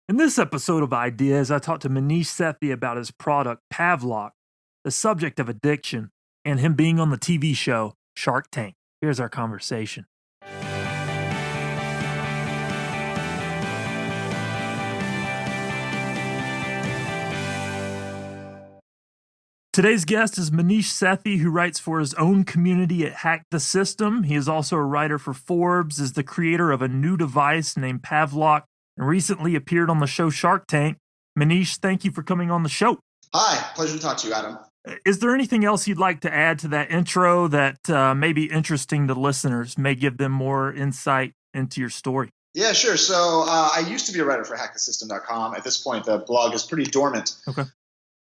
In this episode of Ideas, I talked to Maneesh Sethi about his product, Pavlok, the subject of addiction, and him being on the TV show Shark Tank. Here's our conversation. Today's guest is Maneesh Sethi, who writes for his own community at Hack the System. He is also a writer for Forbes, is the creator of a new device named Pavlok, and recently appeared on the show Shark Tank. Maneesh, thank you for coming on the show. Hi, pleasure to talk to you, Adam. Is there anything else you'd like to add to that intro that may be interesting to listeners, may give them more insight into your story? Yeah, sure. So I used to be a writer for hackthesystem.com. At this point, the blog is pretty dormant. Okay.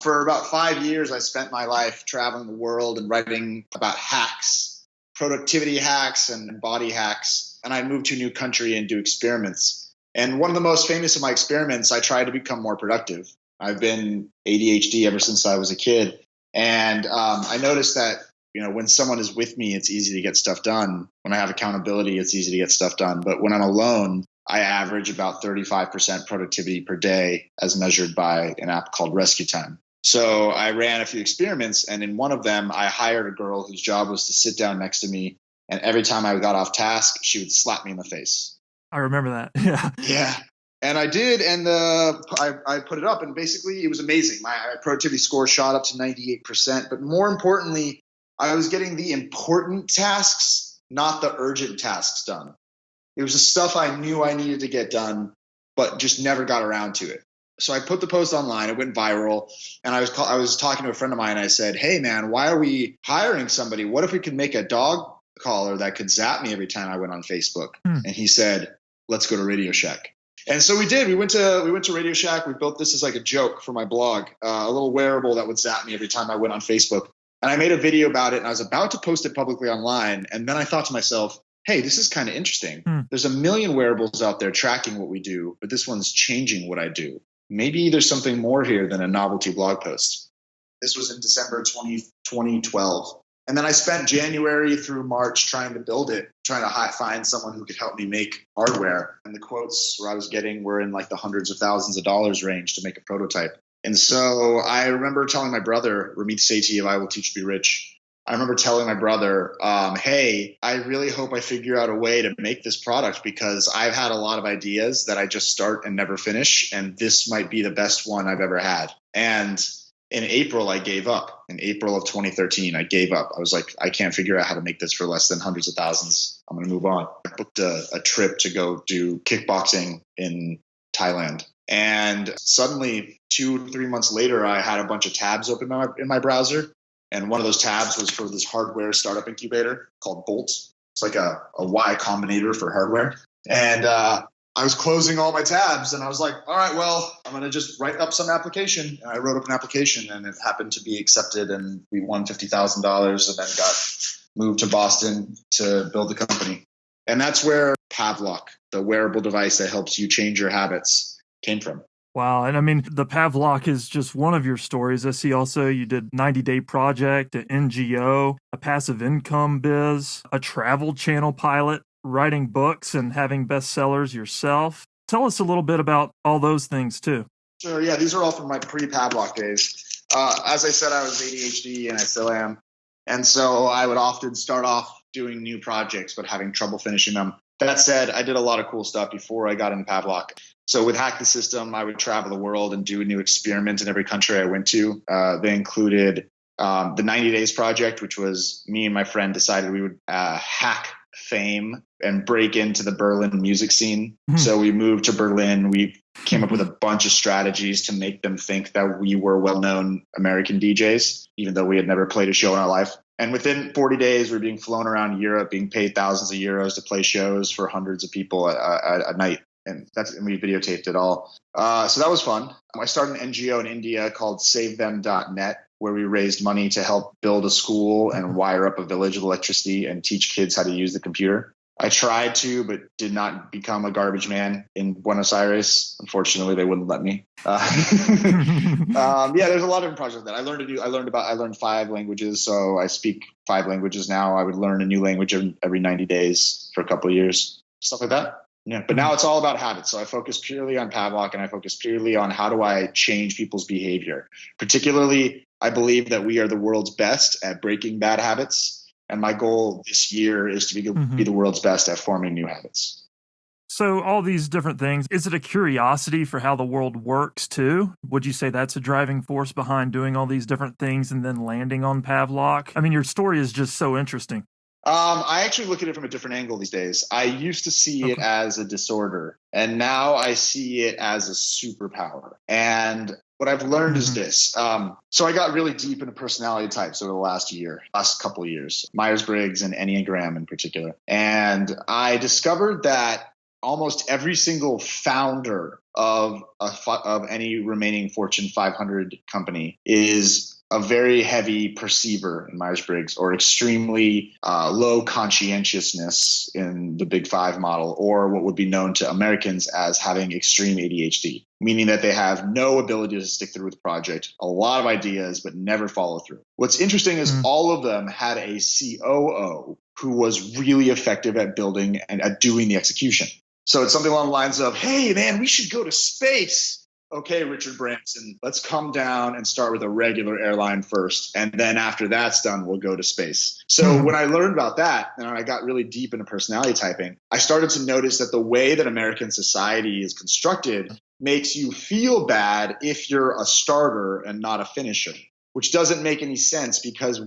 For about 5 years, I spent my life traveling the world and writing about hacks, productivity hacks and body hacks. And I moved to a new country and do experiments. And one of the most famous of my experiments, I tried to become more productive. I've been ADHD ever since I was a kid. And I noticed that, when someone is with me, it's easy to get stuff done. When I have accountability, it's easy to get stuff done. But when I'm alone, I average about 35% productivity per day as measured by an app called Rescue Time. So I ran a few experiments, and in one of them, I hired a girl whose job was to sit down next to me. And every time I got off task, she would slap me in the face. I remember that. Yeah. Yeah. And I did, and I put it up, and basically it was amazing. My productivity score shot up to 98%. But more importantly, I was getting the important tasks, not the urgent tasks done. It was the stuff I knew I needed to get done, but just never got around to it. So I put the post online. It went viral, and I was talking to a friend of mine. I said, "Hey, man, why are we hiring somebody? What if we could make a dog collar that could zap me every time I went on Facebook?" And he said, "Let's go to Radio Shack." And so we did. We went to Radio Shack. We built this as like a joke for my blog, a little wearable that would zap me every time I went on Facebook. And I made a video about it, and I was about to post it publicly online. And then I thought to myself, hey, this is kind of interesting. There's a million wearables out there tracking what we do, but this one's changing what I do. Maybe there's something more here than a novelty blog post. This was in December 2012. And then I spent January through March trying to build it, trying to find someone who could help me make hardware. And the quotes I was getting were in like the hundreds of thousands of dollars range to make a prototype. And so I remember telling my brother, Maneesh Sethi of I Will Teach You to Be Rich, I remember telling my brother, hey, I really hope I figure out a way to make this product because I've had a lot of ideas that I just start and never finish. And this might be the best one I've ever had. And in April, I gave up. In April of 2013, I gave up. I was like, I can't figure out how to make this for less than hundreds of thousands. I'm going to move on. I booked a trip to go do kickboxing in Thailand. And suddenly, 2-3 months later, I had a bunch of tabs open in my browser. And one of those tabs was for this hardware startup incubator called Bolt. It's like a Y Combinator for hardware. And I was closing all my tabs, and I was like, all right, well, I'm going to just write up some application. And I wrote up an application, and it happened to be accepted, and we won $50,000 and then got moved to Boston to build the company. And that's where Pavlok, the wearable device that helps you change your habits, came from. Wow. And I mean, the Pavlok is just one of your stories. I see also you did 90-Day Project, an NGO, a passive income biz, a travel channel pilot, writing books and having bestsellers yourself. Tell us a little bit about all those things too. Sure. Yeah, these are all from my pre-Pavlok days. As I said, I was ADHD and I still am. And so I would often start off doing new projects, but having trouble finishing them. That said, I did a lot of cool stuff before I got into Pavlok. So with Hack the System, I would travel the world and do a new experiment in every country I went to. They included the 90 Days Project, which was me and my friend decided we would hack fame and break into the Berlin music scene. So we moved to Berlin. We came up with a bunch of strategies to make them think that we were well-known American DJs, even though we had never played a show in our life. And within 40 days, we were being flown around Europe, being paid thousands of euros to play shows for hundreds of people a night. And we videotaped it all. So that was fun. I started an NGO in India called SaveThem.net, where we raised money to help build a school and wire up a village with electricity and teach kids how to use the computer. I tried to, but did not become a garbage man in Buenos Aires. Unfortunately, they wouldn't let me. Yeah, there's a lot of different projects that I learned 5 languages, so I speak 5 languages now. I would learn a new language every 90 days for a couple of years, stuff like that. Yeah, but now it's all about habits. So I focus purely on Pavlok, and I focus purely on how do I change people's behavior. Particularly, I believe that we are the world's best at breaking bad habits. And my goal this year is to be the world's best at forming new habits. So all these different things, is it a curiosity for how the world works too? Would you say that's a driving force behind doing all these different things and then landing on Pavlok? I mean, your story is just so interesting. I actually look at it from a different angle these days. I used to see it as a disorder, and now I see it as a superpower. And what I've learned is this. So I got really deep into personality types over the last couple of years, Myers-Briggs and Enneagram in particular. And I discovered that almost every single founder of any remaining Fortune 500 company is a very heavy perceiver in Myers-Briggs, or extremely low conscientiousness in the Big Five model, or what would be known to Americans as having extreme ADHD, meaning that they have no ability to stick through with the project, a lot of ideas, but never follow through. What's interesting is all of them had a COO who was really effective at building and at doing the execution. So it's something along the lines of, hey, man, we should go to space. Okay, Richard Branson, let's come down and start with a regular airline first. And then after that's done, we'll go to space. So when I learned about that, and I got really deep into personality typing, I started to notice that the way that American society is constructed makes you feel bad if you're a starter and not a finisher, which doesn't make any sense because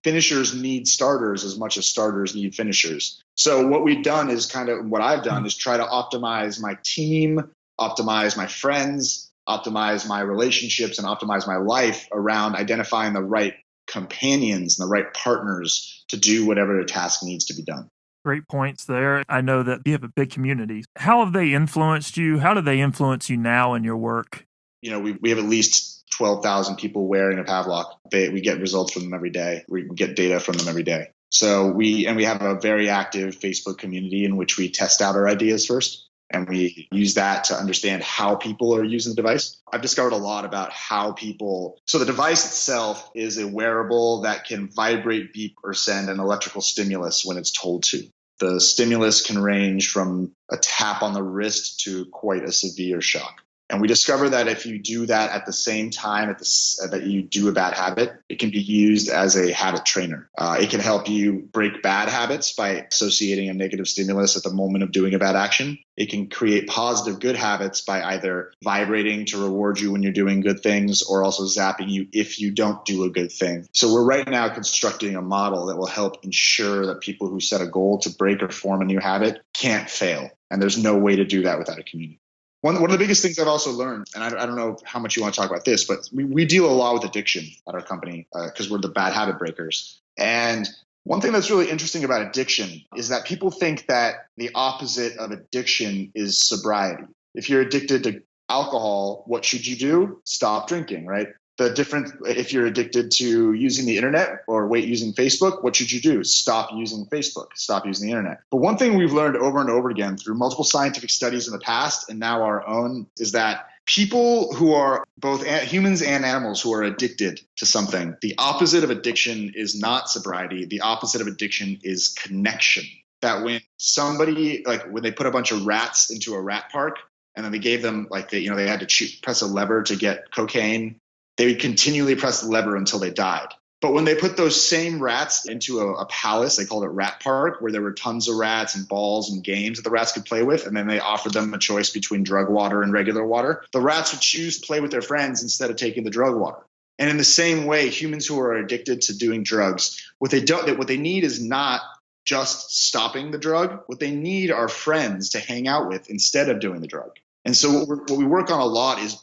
finishers need starters as much as starters need finishers. So what we've done is what I've done is try to optimize my team, optimize my friends, optimize my relationships, and optimize my life around identifying the right companions and the right partners to do whatever the task needs to be done. Great points there. I know that you have a big community. How have they influenced you? How do they influence you now in your work? We have at least 12,000 people wearing a Pavlok. We get results from them every day. We get data from them every day. So we have a very active Facebook community in which we test out our ideas first. And we use that to understand how people are using the device. I've discovered a lot about so the device itself is a wearable that can vibrate, beep, or send an electrical stimulus when it's told to. The stimulus can range from a tap on the wrist to quite a severe shock. And we discover that if you do that at the same time that you do a bad habit, it can be used as a habit trainer. It can help you break bad habits by associating a negative stimulus at the moment of doing a bad action. It can create positive good habits by either vibrating to reward you when you're doing good things, or also zapping you if you don't do a good thing. So we're right now constructing a model that will help ensure that people who set a goal to break or form a new habit can't fail. And there's no way to do that without a community. One of the biggest things I've also learned, and I don't know how much you want to talk about this, but we deal a lot with addiction at our company because we're the bad habit breakers. And one thing that's really interesting about addiction is that people think that the opposite of addiction is sobriety. If you're addicted to alcohol, what should you do? Stop drinking, right? If you're addicted to using the internet or using Facebook, what should you do? Stop using Facebook, stop using the internet. But one thing we've learned over and over again through multiple scientific studies in the past and now our own is that people who are both humans and animals who are addicted to something, the opposite of addiction is not sobriety. The opposite of addiction is connection. That when somebody, when they put a bunch of rats into a rat park and then they gave them they had to press a lever to get cocaine, they would continually press the lever until they died. But when they put those same rats into a palace, they called it Rat Park, where there were tons of rats and balls and games that the rats could play with, and then they offered them a choice between drug water and regular water, the rats would choose to play with their friends instead of taking the drug water. And in the same way, humans who are addicted to doing drugs, what they need is not just stopping the drug. What they need are friends to hang out with instead of doing the drug. And so what we work on a lot is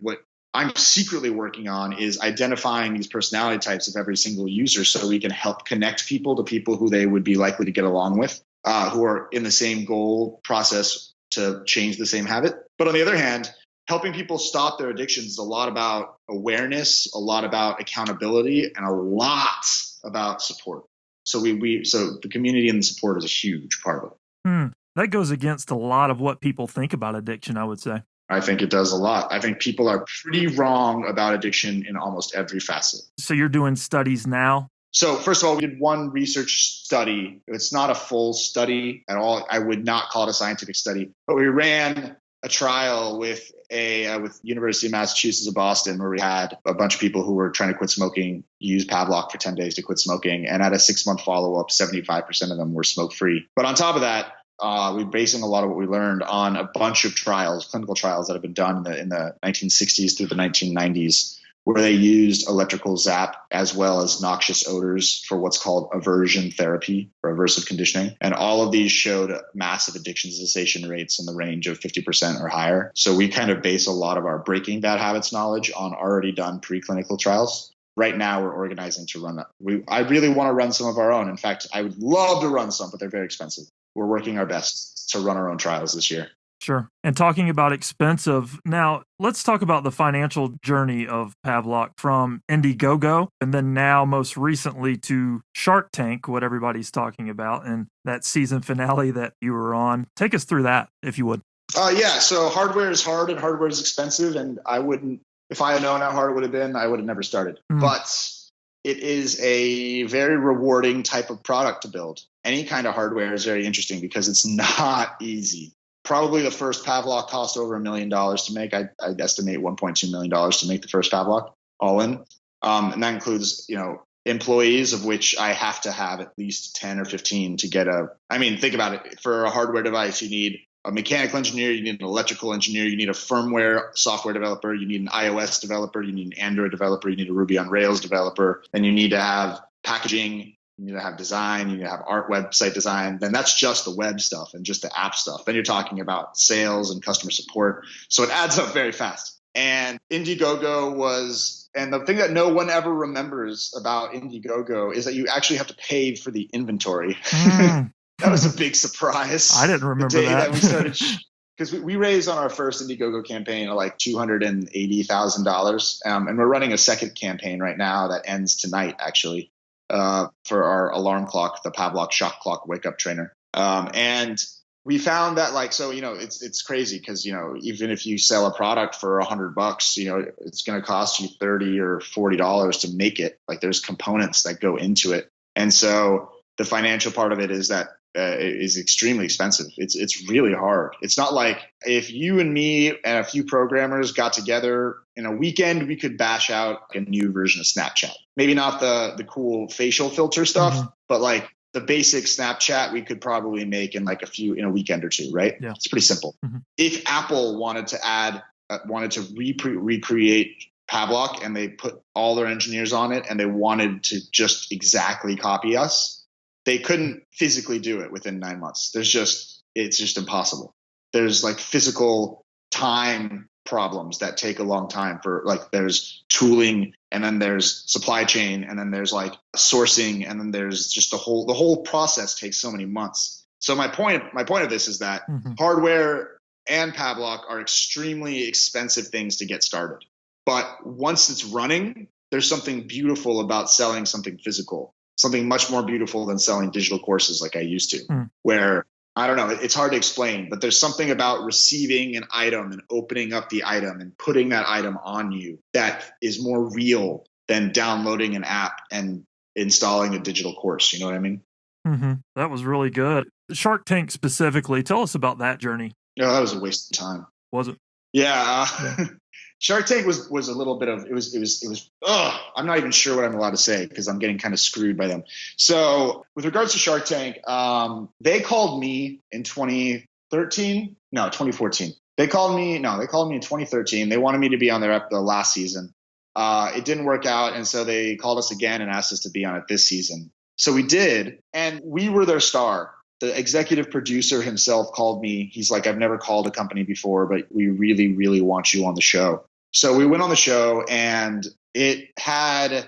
what I'm secretly working on is identifying these personality types of every single user so we can help connect people to people who they would be likely to get along with, who are in the same goal process to change the same habit. But on the other hand, helping people stop their addictions is a lot about awareness, a lot about accountability, and a lot about support. So so the community and the support is a huge part of it. That goes against a lot of what people think about addiction, I would say. I think it does a lot. I think people are pretty wrong about addiction in almost every facet. So you're doing studies now? So first of all, we did one research study. It's not a full study at all. I would not call it a scientific study, but we ran a trial with University of Massachusetts of Boston, where we had a bunch of people who were trying to quit smoking use Pavlok for 10 days to quit smoking. And at a 6-month follow-up, 75% of them were smoke-free. But on top of that, we're basing a lot of what we learned on a bunch of trials, clinical trials that have been done in the 1960s through the 1990s, where they used electrical zap as well as noxious odors for what's called aversion therapy or aversive conditioning. And all of these showed massive addiction cessation rates in the range of 50% or higher. So we kind of base a lot of our breaking bad habits knowledge on already done preclinical trials. Right now, we're organizing to run that. I really want to run some of our own. In fact, I would love to run some, but they're very expensive. We're working our best to run our own trials this year. Sure. And talking about expensive, now let's talk about the financial journey of Pavlok from Indiegogo and then now most recently to Shark Tank, what everybody's talking about, and that season finale that you were on. Take us through that, if you would. Yeah. So hardware is hard and hardware is expensive. And if I had known how hard it would have been, I would have never started. But it is a very rewarding type of product to build. Any kind of hardware is very interesting because it's not easy. Probably the first Pavlok cost over $1 million to make. I'd estimate $1.2 million to make the first Pavlok all in. And that includes, employees, of which I have to have at least 10 or 15 to get think about it. For a hardware device, you need a mechanical engineer, you need an electrical engineer, you need a firmware software developer, you need an iOS developer, you need an Android developer, you need a Ruby on Rails developer, then you need to have packaging, you need to have design, you need to have art, website design. Then that's just the web stuff and just the app stuff. Then you're talking about sales and customer support. So it adds up very fast. And Indiegogo and the thing that no one ever remembers about Indiegogo is that you actually have to pay for the inventory. That was a big surprise. I didn't remember the day that. we started, because we raised on our first Indiegogo campaign like $280,000. And we're running a second campaign right now that ends tonight, actually. For our alarm clock, the Pavlok shock clock wake up trainer. And we found that it's crazy because, even if you sell a product for $100, it's going to cost you $30 or $40 to make it. Like there's components that go into it. And so the financial part of it is that is extremely expensive. It's really hard. It's not like if you and me and a few programmers got together in a weekend, we could bash out a new version of Snapchat. Maybe not the cool facial filter stuff, but like the basic Snapchat we could probably make in in a weekend or two, right? Yeah. It's pretty simple. If Apple wanted to recreate Pavlok and they put all their engineers on it and they wanted to just exactly copy us, they couldn't physically do it within 9 months. It's just impossible. There's physical time problems that take a long time there's tooling and then there's supply chain and then there's sourcing and then there's just the whole process takes so many months. So my point of this is that hardware and Pavlok are extremely expensive things to get started. But once it's running, there's something beautiful about selling something physical. Something much more beautiful than selling digital courses like I used to, where, I don't know, it's hard to explain, but there's something about receiving an item and opening up the item and putting that item on you that is more real than downloading an app and installing a digital course. You know what I mean? That was really good. Shark Tank specifically, tell us about that journey. No, that was a waste of time. Was it? Yeah. Shark Tank was a little bit of, it was, I'm not even sure what I'm allowed to say because I'm getting kind of screwed by them. So with regards to Shark Tank, they called me in 2014. They called me in 2013. They wanted me to be on the last season. It didn't work out. And so they called us again and asked us to be on it this season. So we did. And we were their star. The executive producer himself called me. He's like, I've never called a company before, but we really, really want you on the show. So we went on the show and it backfired.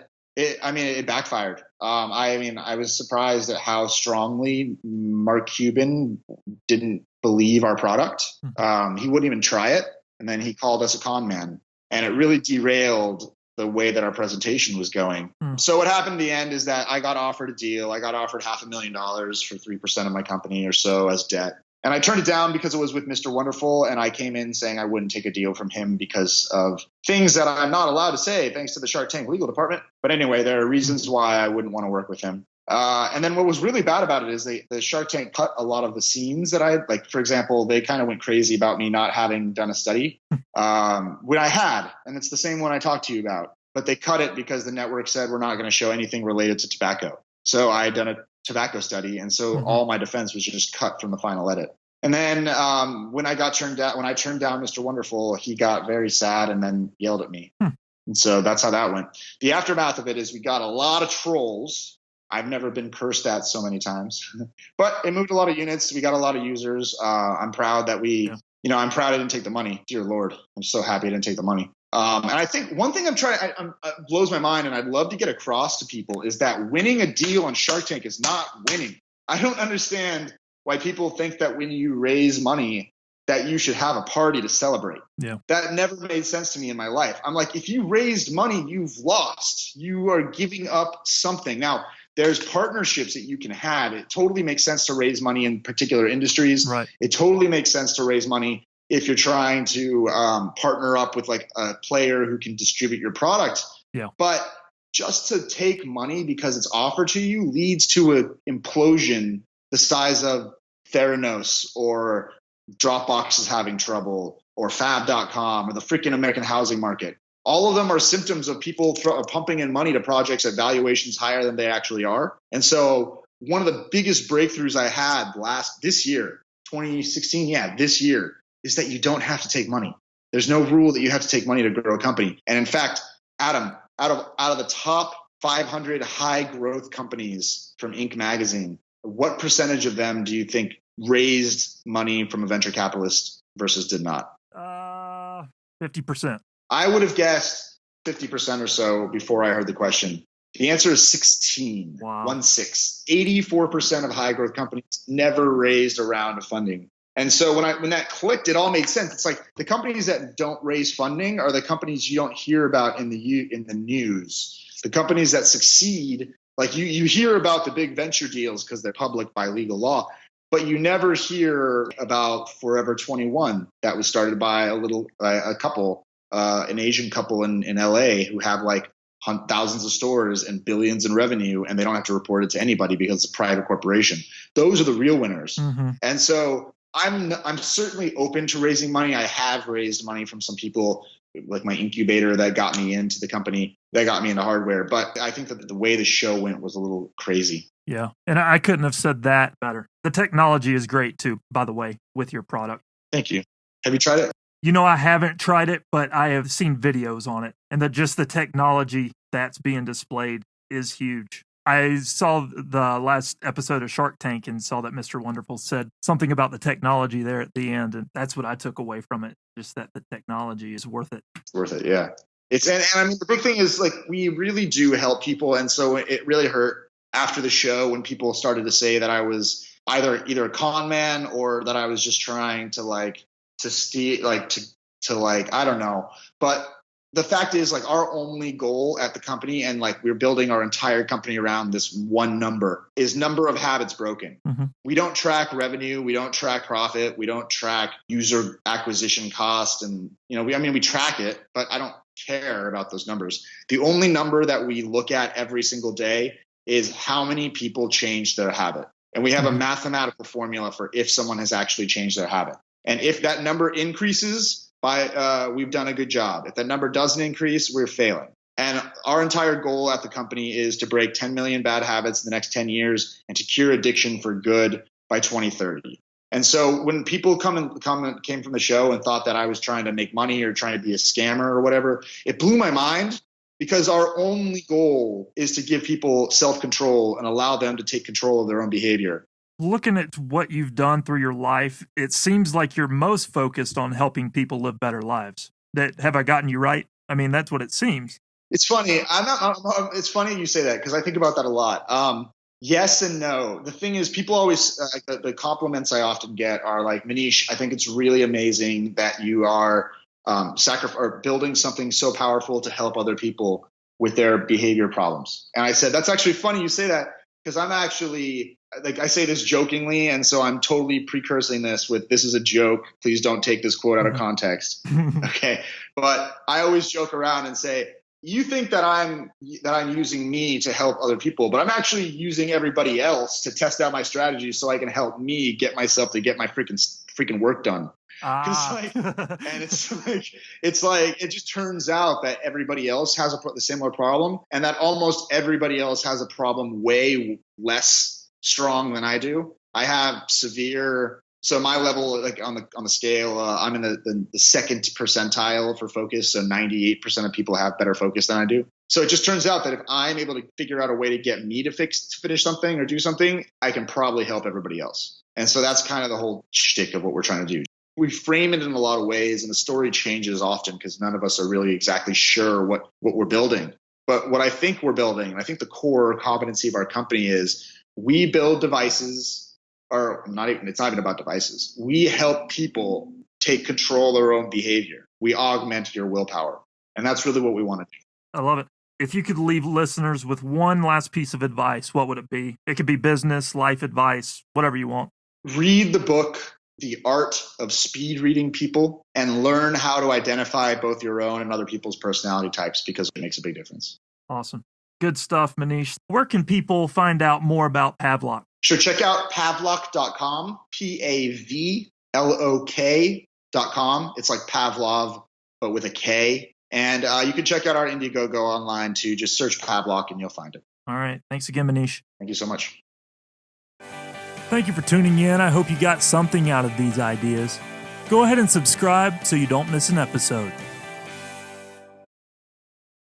I was surprised at how strongly Mark Cuban didn't believe our product. He wouldn't even try it. And then he called us a con man. And it really derailed the way that our presentation was going. So what happened in the end is that I got offered a deal. I got offered $500,000 for 3% of my company or so as debt. And I turned it down because it was with Mr. Wonderful, and I came in saying I wouldn't take a deal from him because of things that I'm not allowed to say thanks to the Shark Tank legal department. But anyway, there are reasons why I wouldn't want to work with him. And then what was really bad about it is the Shark Tank cut a lot of the scenes that I like. For example, they kind of went crazy about me not having done a study when I had, and it's the same one I talked to you about. But they cut it because the network said we're not going to show anything related to tobacco. So I had done a tobacco study, and so all my defense was just cut from the final edit. And then when I turned down Mr. Wonderful, he got very sad and then yelled at me. And so that's how that went. The aftermath of it is we got a lot of trolls. I've never been cursed at so many times, but it moved a lot of units. We got a lot of users. I'm proud that I'm proud I didn't take the money. Dear Lord, I'm so happy I didn't take the money. And I think one thing blows my mind, and I'd love to get across to people, is that winning a deal on Shark Tank is not winning. I don't understand why people think that when you raise money that you should have a party to celebrate. Yeah. That never made sense to me in my life. I'm like, if you raised money, you've lost. You are giving up something. Now, there's partnerships that you can have. It totally makes sense to raise money in particular industries. Right. It totally makes sense to raise money if you're trying to partner up with like a player who can distribute your product. Yeah. But just to take money because it's offered to you leads to an implosion the size of Theranos or Dropbox is having trouble or Fab.com or the freaking American housing market. All of them are symptoms of people pumping in money to projects at valuations higher than they actually are. And so one of the biggest breakthroughs I had this year, 2016, this year, is that you don't have to take money. There's no rule that you have to take money to grow a company. And in fact, Adam, out of the top 500 high growth companies from Inc. magazine, what percentage of them do you think raised money from a venture capitalist versus did not? 50%. I would have guessed 50% or so before I heard the question. The answer is 16. Wow. 84% of high growth companies never raised a round of funding. And so when that clicked, it all made sense. It's like the companies that don't raise funding are the companies you don't hear about in the news. The companies that succeed, like you hear about the big venture deals because they're public by legal law, but you never hear about Forever 21 that was started by a couple, an Asian couple in LA who have like thousands of stores and billions in revenue, and they don't have to report it to anybody because it's a private corporation. Those are the real winners. Mm-hmm. And so I'm certainly open to raising money. I have raised money from some people, like my incubator that got me into the company, that got me into hardware. But I think that the way the show went was a little crazy. Yeah. And I couldn't have said that better. The technology is great too, by the way, with your product. Thank you. Have you tried it? I haven't tried it, but I have seen videos on it, and just the technology that's being displayed is huge. I saw the last episode of Shark Tank and saw that Mr. Wonderful said something about the technology there at the end, and that's what I took away from it, just that the technology is worth it. It's worth it, yeah. And I mean, the big thing is, like, we really do help people, and so it really hurt after the show when people started to say that I was either a con man or that I was just trying to steal, I don't know. But the fact is, like, our only goal at the company, and like we're building our entire company around this one number, is number of habits broken. Mm-hmm. We don't track revenue. We don't track profit. We don't track user acquisition cost. And, we track it, but I don't care about those numbers. The only number that we look at every single day is how many people change their habit. And we have a mathematical formula for if someone has actually changed their habit. And if that number increases, we've done a good job. If that number doesn't increase, we're failing. And our entire goal at the company is to break 10 million bad habits in the next 10 years and to cure addiction for good by 2030. And so when people came from the show and thought that I was trying to make money or trying to be a scammer or whatever, it blew my mind, because our only goal is to give people self-control and allow them to take control of their own behavior. Looking at what you've done through your life, it seems like you're most focused on helping people live better lives. Have I gotten you right? I mean, that's what it seems. It's funny. It's funny you say that, because I think about that a lot. Yes and no. The thing is, people always the compliments I often get are like, Maneesh, I think it's really amazing that you are building something so powerful to help other people with their behavior problems. And I said, that's actually funny you say that, because I'm actually, like, I say this jokingly, and so I'm totally precursing this with, this is a joke. Please don't take this quote out of context. Okay. But I always joke around and say, you think that I'm using me to help other people, but I'm actually using everybody else to test out my strategy so I can help me get myself to get my freaking work done. And it's like it just turns out that everybody else has the similar problem, and that almost everybody else has a problem way less strong than I do. I have severe. So my level, like on the scale, I'm in the second percentile for focus. So 98% of people have better focus than I do. So it just turns out that if I'm able to figure out a way to get me to finish something or do something, I can probably help everybody else. And so that's kind of the whole shtick of what we're trying to do. We frame it in a lot of ways, and the story changes often because none of us are really exactly sure what we're building. But what I think we're building, and I think the core competency of our company is, we build devices, or it's not even about devices. We help people take control of their own behavior. We augment your willpower. And that's really what we want to do. I love it. If you could leave listeners with one last piece of advice, what would it be? It could be business, life advice, whatever you want. Read the book, The Art of Speed Reading People, and learn how to identify both your own and other people's personality types, because it makes a big difference. Awesome. Good stuff, Maneesh. Where can people find out more about Pavlok? Sure. Check out pavlok.com, PAVLOK.com. It's like Pavlov, but with a K. And you can check out our Indiegogo online too. Just search Pavlok and you'll find it. All right. Thanks again, Maneesh. Thank you so much. Thank you for tuning in. I hope you got something out of these ideas. Go ahead and subscribe so you don't miss an episode.